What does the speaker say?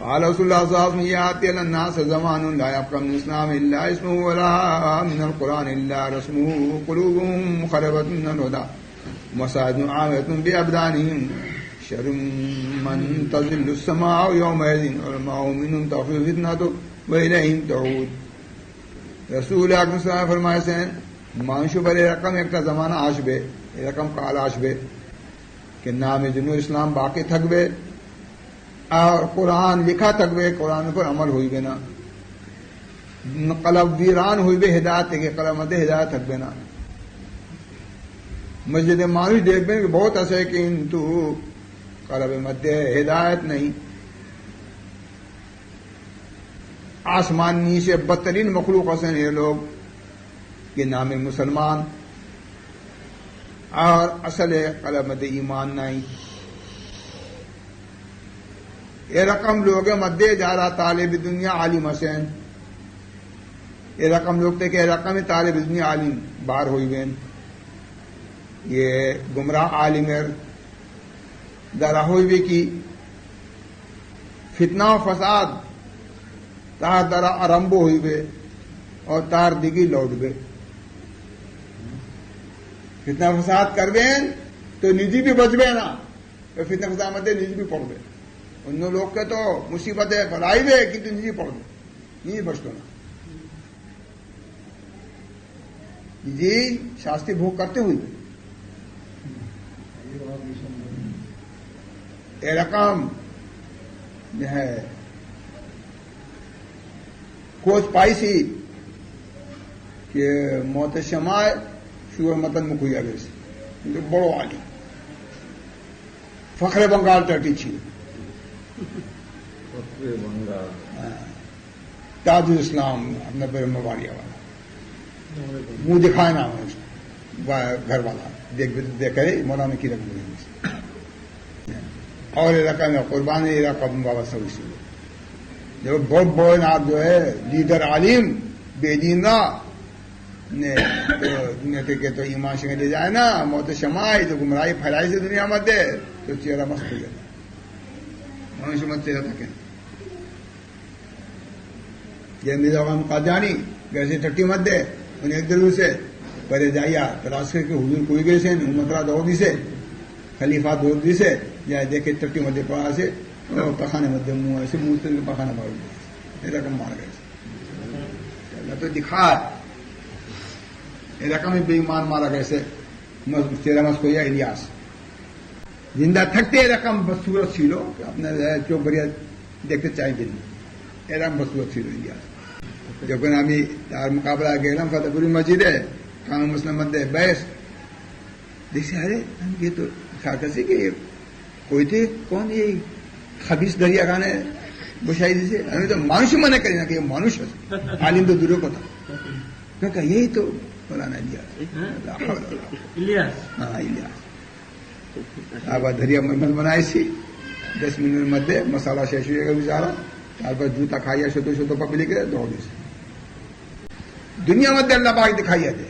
قال رسول الله صلى الله عليه وسلم يأتي على الناس زمان لا يبقى من الإسلام إلا اسمه ولا من القرآن إلا رسمه قلوبهم مخربة من الهدى مساجد عامة بأبدانهم شر من تزل السماء يومئذ والماء من تخفي فتنته وإليهم تعود. رسول اکرم صلی اللہ علیہ وسلم فرمائছেন মানুষ উপর এরকম একটা জামানা আসবে, এরকম কাল আসবে कि নামে দিনুল ইসলাম বাকি থাকবে আর কোরআন লেখা থাকবে, কোরআনের উপর আমল হইবে না, কলব বিরান হইবে হেদায়েত থেকে, কলবের মধ্যে হেদায়েত থাকবে না। মসজিদে মানুষ দেখবেন বহুত আছে কিন্তু কলবের মধ্যে হেদায়েত নেই। आसमान नीचे बदतरीन मखलूक हसन ये लोग के नाम मुसलमान और असल कलम मध्य ईमान नहीं। ये रकम लोग मध्य जा रहा तालिब दुनिया आलिम हसन, ये रकम लोग थे कि रकम तालिब दुनिया आलिम बाहर हुई बेन, ये गुमराह आलिमेर दरा हुई भी की फितना फसाद তার দ্বারা আরম্ভ হইবে ও তার দিকে লৌটবে। ফিতনা ফসাদ করবেন তো নিজে भी बचবে না, ফিতনা ফসাদ মধ্যে নিজে भी পড়বে, অন্য লোককে তো মুসিবতে ফেলাইবে কিন্তু নিজে পড়বে, নিজে বসতো না, নিজে শাস্তি ভোগ করতে হইবে। এরকম হ্যাঁ खोज पाई सी कि मोहतशमाय शुगर मतन मुखिया बेस बड़ो आली फखरे बंगाल टटी छी ताजुल इस्लाम अपना ब्रह्मवाड़िया वाला मुंह दिखाए ना घर वाला देख करे मौलाना की रकम और रकम कुर्बानी रकम बाबा सब इसी जो बहुत बड़े ना जो है लीडर आलिम बेदीना ने तो ईमान से ले जाए ना मौत शमाई तो गुमराही फैलाई से दुनिया मत दे तो चेहरा मस्त हो जाता, मनुष्य मत चेहरा थके। ये मेरा काजानी वैसे टट्टी मत दे उन्हें एक दिल से परे जाइया तलाश के हुजूर कोई गए से उमतरा दौड़ी से खलीफा दौड़ी से या देखे टट्टी मध्य पड़ा से पखाने मध्य मुंह ऐसे मुंह से पखाना मार गए, रकम मार गए तो दिखा रकम में बेईमान मारा गए से तेरा मस कोई इलियास जिंदा थकते रकम बदसूरत सीलो अपने चौक बढ़िया देखते चाहे दिन एरम बदसूरत सीलो इलियास जब আমি তার मुकाबला গেলাম फतेहपुरी मस्जिद है कानून मुस्लिम मध्य बहस देखिए अरे ये तो खाकर से कि कोई थे कौन ये खबीस दरिया खाने बुशाई से हमें तो मानुष मने करी ना कि मनुष्य आलिम तो दूर को था क्या यही तो फलाना इलियास हाँ इलियास अब दरिया मत बनाई सी 10 मिनट मध्य मसाला शेष होगा बेचारा तार पर जूता खाइया शो तो पब्लिक है दौड़ी से दुनिया मध्य अल्लाह पाक दिखाई दे